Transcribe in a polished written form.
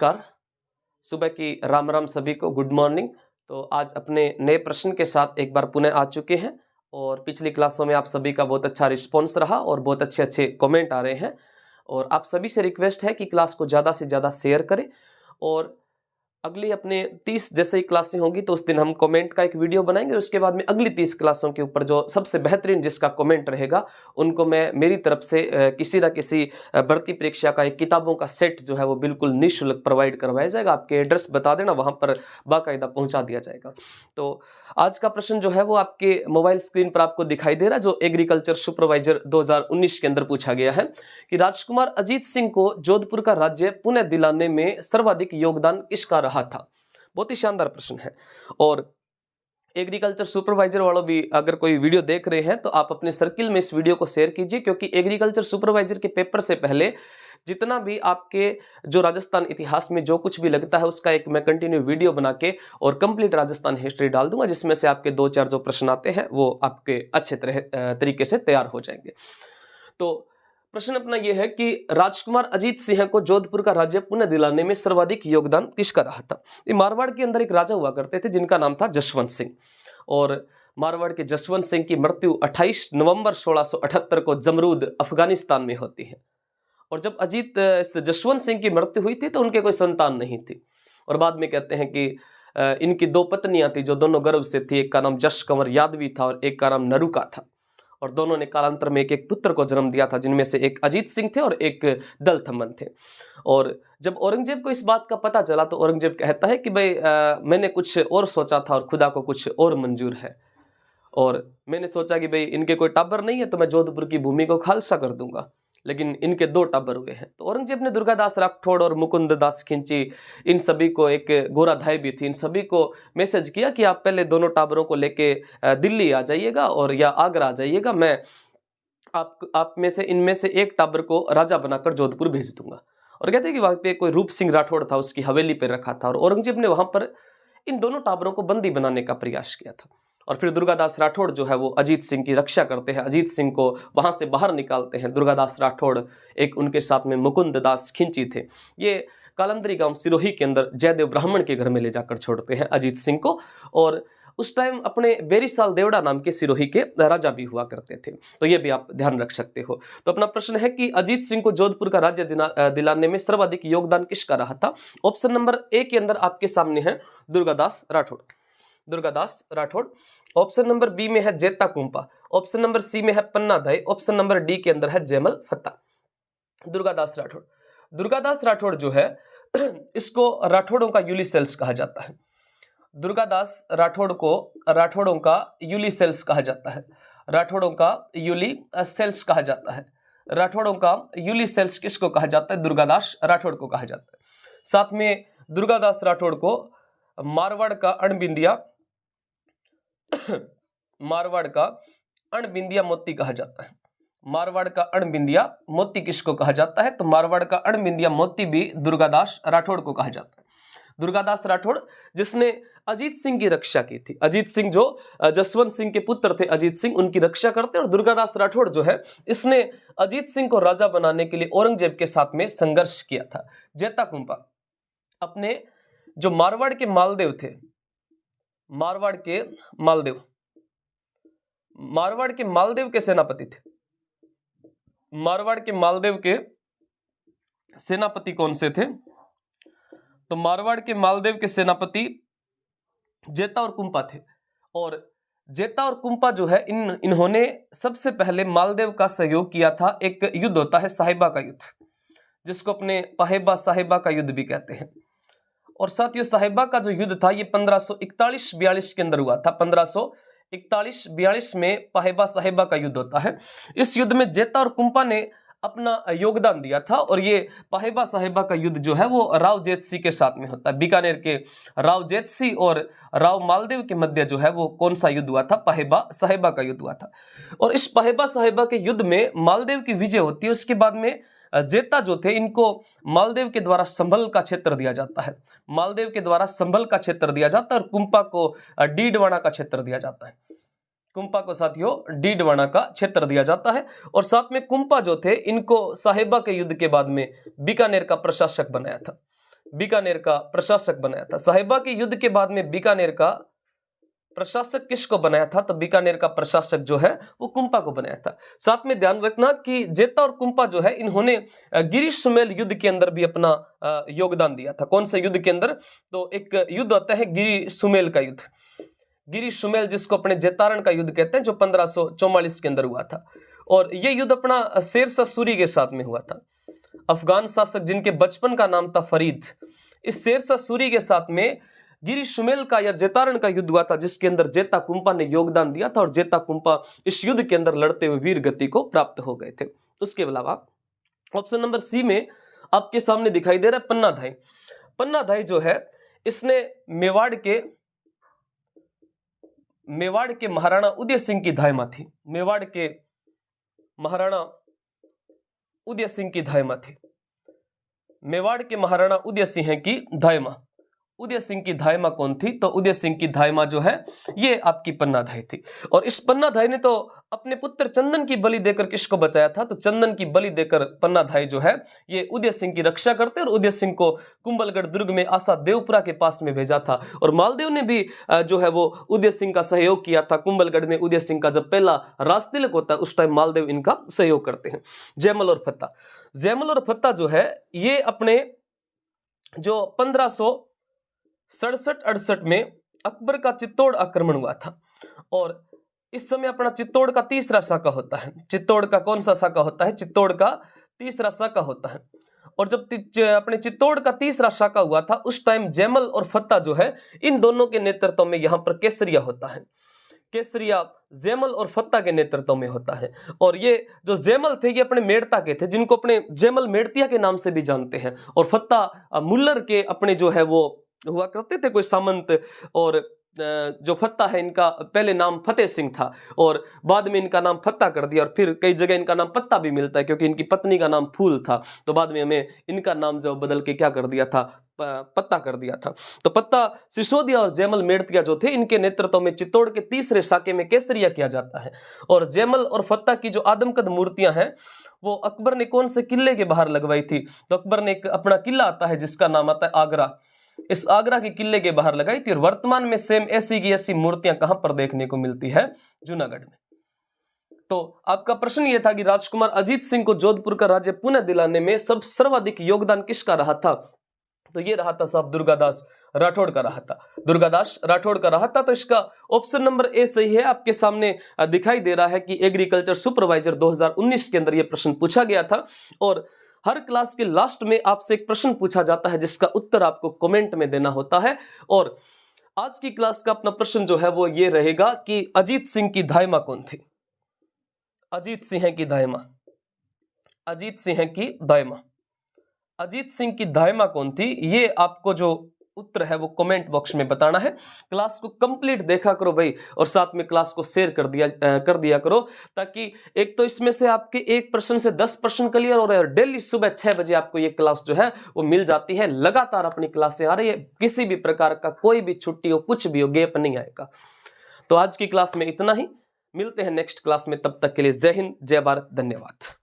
नमस्कार, सुबह की राम राम सभी को, गुड मॉर्निंग। तो आज अपने नए प्रश्न के साथ एक बार पुनः आ चुके हैं और पिछली क्लासों में आप सभी का बहुत अच्छा रिस्पॉन्स रहा और बहुत अच्छे अच्छे कमेंट आ रहे हैं। और आप सभी से रिक्वेस्ट है कि क्लास को ज़्यादा से ज़्यादा शेयर करें और अगली अपने 30 जैसे ही क्लासें होंगी तो उस दिन हम कमेंट का एक वीडियो बनाएंगे। उसके बाद में अगली 30 क्लासों के ऊपर जो सबसे बेहतरीन जिसका कमेंट रहेगा उनको मैं मेरी तरफ से किसी ना किसी भर्ती परीक्षा का एक किताबों का सेट जो है वो बिल्कुल निःशुल्क प्रोवाइड करवाया जाएगा। आपके एड्रेस बता देना, वहाँ पर बाकायदा पहुँचा दिया जाएगा। तो आज का प्रश्न जो है वो आपके मोबाइल स्क्रीन पर आपको दिखाई दे रहा है, जो एग्रीकल्चर सुपरवाइजर 2019 के अंदर पूछा गया है कि राजकुमार अजीत सिंह को जोधपुर का राज्य पुनः दिलाने में सर्वाधिक योगदान किसका रहा था। बहुत ही शानदार प्रश्न है। और एग्रीकल्चर सुपरवाइजर वालों भी अगर कोई वीडियो देख रहे हैं तो आप अपने सर्किल में इस वीडियो को शेयर कीजिए, क्योंकि एग्रीकल्चर सुपरवाइजर के पेपर से पहले जितना भी आपके जो राजस्थान इतिहास में जो कुछ भी लगता है उसका एक मैं कंटिन्यू वीडियो बना के और कंप्लीट राजस्थान हिस्ट्री डाल दूंगा, जिसमें से आपके 2-4 जो प्रश्न आते हैं वो आपके अच्छे तरीके से तैयार हो जाएंगे। तो प्रश्न अपना यह है कि राजकुमार अजीत सिंह को जोधपुर का राज्य पुनः दिलाने में सर्वाधिक योगदान किसका रहा था। ये मारवाड़ के अंदर एक राजा हुआ करते थे जिनका नाम था जसवंत सिंह, और मारवाड़ के जसवंत सिंह की मृत्यु 28 नवंबर 1678 को जमरूद अफगानिस्तान में होती है। और जब जसवंत सिंह की मृत्यु हुई थी तो उनके कोई संतान नहीं थी। और बाद में कहते हैं कि इनकी 2 पत्नियां थी जो दोनों गर्भ से थी। एक का नाम जश कंवर यादवी था और एक का नाम नरुका था, और दोनों ने कालांतर में एक पुत्र को जन्म दिया था, जिनमें से एक अजीत सिंह थे और एक दल थम्मन थे। और जब औरंगजेब को इस बात का पता चला तो औरंगजेब कहता है कि भाई मैंने कुछ और सोचा था और खुदा को कुछ और मंजूर है, और मैंने सोचा कि भाई इनके कोई टाबर नहीं है तो मैं जोधपुर की भूमि को खालसा कर दूंगा, लेकिन इनके 2 टाबर हुए हैं। तो औरंगजेब ने दुर्गादास राठौड़ और मुकुंद दास खिंची, इन सभी को, एक गोराधाई भी थी, इन सभी को मैसेज किया कि आप पहले दोनों टाबरों को लेके दिल्ली आ जाइएगा और या आगरा आ जाइएगा, मैं आप में से इनमें से एक टाबर को राजा बनाकर जोधपुर भेज दूंगा। और कहते हैं कि वहां पे कोई रूप सिंह राठौड़ था, उसकी हवेली पे रखा था, और औरंगजेब ने वहां पर इन दोनों टाबरों को बंदी बनाने का प्रयास किया था। और फिर दुर्गादास राठौड़ जो है वो अजीत सिंह की रक्षा करते हैं, अजीत सिंह को वहां से बाहर निकालते हैं। दुर्गादास राठौड़, एक उनके साथ में मुकुंद दास खिंची थे, ये कालंदरी गांव सिरोही के अंदर जयदेव ब्राह्मण के घर में ले जाकर छोड़ते हैं अजीत सिंह को। और उस टाइम अपने बेरीसाल देवड़ा नाम के सिरोही के राजा भी हुआ करते थे, तो ये भी आप ध्यान रख सकते हो। तो अपना प्रश्न है कि अजीत सिंह को जोधपुर का राज्य दिलाने में सर्वाधिक योगदान किसका रहा था। ऑप्शन नंबर ए के अंदर आपके सामने है Durgadas Rathore, Durgadas Rathore. Option number B में है जेता कुंपा, ऑप्शन नंबर सी में है पन्ना दई, ऑप्शन नंबर डी के अंदर है जयमल फत्ता। दुर्गादास राठौड़, दुर्गादास राठौड़ जो है इसको राठौड़ों का यूलिसेल्स कहा जाता है। दुर्गादास राठौड़ को राठौड़ों का यूलिसेल्स कहा जाता है, राठौड़ों का यूलिसेल्स कहा जाता है। राठौड़ों का यूलिसेल्स किसको कहा जाता है? दुर्गादास राठौड़ को कहा जाता है। साथ में दुर्गादास राठौड़ को मारवाड़ का अणबिंदिया मारवाड़ का अणबिंदिया मोती कहा जाता है। मारवाड़ का अणबिंदिया मोती किसको कहा जाता है? तो मारवाड़ का अणबिंदिया मोती भी दुर्गादास राठौड़ को कहा जाता है। दुर्गादास राठौड़ जिसने अजीत सिंह की रक्षा की थी, अजीत सिंह जो जसवंत सिंह के पुत्र थे अजीत सिंह, उनकी रक्षा करते। और दुर्गादास राठौड़ जो है इसने अजीत सिंह को राजा बनाने के लिए औरंगजेब के साथ में संघर्ष किया था। जेता कुंपा अपने जो मारवाड़ के मालदेव थे, मारवाड़ के मालदेव, मारवाड़ के मालदेव के सेनापति थे। मारवाड़ के मालदेव के सेनापति कौन से थे? तो मारवाड़ के मालदेव के सेनापति जेता और कुंपा थे। और जेता और कुंपा जो है इन्होंने सबसे पहले मालदेव का सहयोग किया था। एक युद्ध होता है साहिबा का युद्ध, जिसको अपने पाहेबा साहिबा का युद्ध भी कहते हैं। और साथियों साहिबा का जो युद्ध था ये 1541-42 के अंदर हुआ था। 1541-42 में पाहेबा साहिबा का युद्ध होता है। इस युद्ध में जेता और कुंपा ने अपना योगदान दिया था। और ये पाहेबा साहिबा का युद्ध जो है वो राव जेतसी के साथ में होता है। बीकानेर के राव जेतसी और राव मालदेव के मध्य जो है वो कौन सा युद्ध हुआ था? पाहेबा साहिबा का युद्ध हुआ था। और इस पाहेबा साहिबा के युद्ध में मालदेव की विजय होती है। उसके बाद में जेता जो थे इनको मालदेव के द्वारा संभल का क्षेत्र दिया जाता है, मालदेव के द्वारा संभल का क्षेत्र दिया जाता है। और कुंपा को डीडवाना का क्षेत्र दिया जाता है। कुंपा को साथियों डीडवाना का क्षेत्र दिया जाता है। और साथ में कुंपा जो थे इनको साहिबा के युद्ध के बाद में बीकानेर का प्रशासक बनाया था। बीकानेर का प्रशासक बनाया था। साहिबा के युद्ध के बाद में बीकानेर का प्रशासक किसको बनाया था? तो बीकानेर का प्रशासक जो है वो कुंपा को बनाया था। साथ में ध्यान रखना कि जेता और कुंपा जो है इन्होंने गिरी सुमेल युद्ध के अंदर भी अपना योगदान दिया था। कौन से युद्ध के अंदर? तो एक युद्ध आता है गिरी सुमेल का युद्ध, गिरी सुमेल जिसको अपने जेतारण का युद्ध कहते हैं, जो 1544 के अंदर हुआ था। और ये युद्ध अपना शेरशाह सूरी के साथ में हुआ था। अफगान शासक जिनके बचपन का नाम था फरीद, इस शेरशाह सूरी के साथ में गिरी सुमेल का या जेतारण का युद्ध हुआ था, जिसके अंदर जेता कुंपा ने योगदान दिया था और जेता कुंपा इस युद्ध के अंदर लड़ते हुए वीर गति को प्राप्त हो गए थे। उसके अलावा ऑप्शन नंबर सी में आपके सामने दिखाई दे रहा है पन्नाधाई। पन्नाधाई जो है इसने मेवाड़ के महाराणा उदय सिंह की धायमा थी। मेवाड़ के महाराणा उदय सिंह की धायमा थी। मेवाड़ के महाराणा उदय सिंह की धायमा, उदय सिंह की धायमा कौन थी? तो उदय सिंह की धायमा जो है ये आपकी पन्नाधाई थी। और इस पन्नाधाई ने तो अपने पुत्र चंदन की बलि देकर किसको बचाया था? तो चंदन की बलि देकर पन्नाधाई जो है ये उदय सिंह की रक्षा करते और उदय सिंह को कुंभलगढ़ दुर्ग में आशा देवपुरा के पास में भेजा था। और मालदेव ने भी जो है वो उदय सिंह का सहयोग किया था। कुंभलगढ़ में उदय सिंह का जब पहला राजतिलक होता है उस टाइम मालदेव इनका सहयोग करते हैं। जयमल और फत्ता, जयमल और फत्ता जो है ये अपने जो 1567-68 में अकबर का चित्तौड़ आक्रमण हुआ था और इस समय अपना चित्तौड़ का तीसरा साका होता है। चित्तौड़ का कौन सा साका होता है? चित्तौड़ का तीसरा साका होता है। और जब अपने चित्तौड़ का तीसरा साका हुआ था उस टाइम जयमल और फत्ता जो है इन दोनों के नेतृत्व में यहाँ पर केसरिया होता है। केसरिया जयमल और फत्ता के नेतृत्व में होता है। और ये जो जयमल थे ये अपने मेड़ता के थे, जिनको अपने जयमल मेड़तिया के नाम से भी जानते हैं। और फत्ता मुल्लर के अपने जो है वो हुआ करते थे कोई सामंत। और जो फत्ता है इनका पहले नाम फतेह सिंह था और बाद में इनका नाम फत्ता कर दिया। और फिर कई जगह इनका नाम पत्ता भी मिलता है क्योंकि इनकी पत्नी का नाम फूल था, तो बाद में हमें इनका नाम जो बदल के क्या कर दिया था? पत्ता कर दिया था। तो पत्ता सिसोदिया और जयमल मेड़तिया जो थे इनके नेतृत्व में चित्तौड़ के तीसरे साके में केसरिया किया जाता है। और जयमल और फत्ता की जो आदमकद मूर्तियां हैं वो अकबर ने कौन से किले के बाहर लगवाई थी? तो अकबर ने एक अपना किला आता है जिसका नाम आता है आगरा, इस आगरा के किले के बाहर लगाई थी। और वर्तमान में सेम ऐसी की ऐसी मूर्तियां कहां पर देखने को मिलती है? जूनागढ़ में। तो आपका प्रश्न यह था कि राजकुमार अजीत सिंह को जोधपुर का राज्य पुनः दिलाने में सर्वाधिक योगदान किसका रहा था? तो ये रहा था साहब दुर्गादास राठौड़ का रहा था। दुर्गादास राठौड़ का रहा था। तो इसका ऑप्शन नंबर ए सही है। आपके सामने दिखाई दे रहा है कि एग्रीकल्चर सुपरवाइजर 2019 के अंदर यह प्रश्न पूछा गया था। और हर क्लास के लास्ट में आपसे एक प्रश्न पूछा जाता है जिसका उत्तर आपको कमेंट में देना होता है। और आज की क्लास का अपना प्रश्न जो है वो ये रहेगा कि अजीत सिंह की धायमा कौन थी? अजीत सिंह की धायमा, अजीत सिंह की धायमा, अजीत सिंह की धायमा कौन थी? ये आपको जो उत्तर है वो कमेंट बॉक्स में बताना है। क्लास को कंप्लीट देखा करो भाई और साथ में क्लास को शेयर कर दिया करो, ताकि एक तो इसमें से आपके एक प्रश्न से 10 प्रश्न क्लियर हो रहे हैं। और डेली सुबह 6 बजे आपको ये क्लास जो है वो मिल जाती है। लगातार अपनी क्लासें आ रही है, किसी भी प्रकार का कोई भी छुट्टी हो कुछ भी हो गैप नहीं आएगा। तो आज की क्लास में इतना ही, मिलते हैं नेक्स्ट क्लास में। तब तक के लिए जय हिंद, जय भारत, धन्यवाद।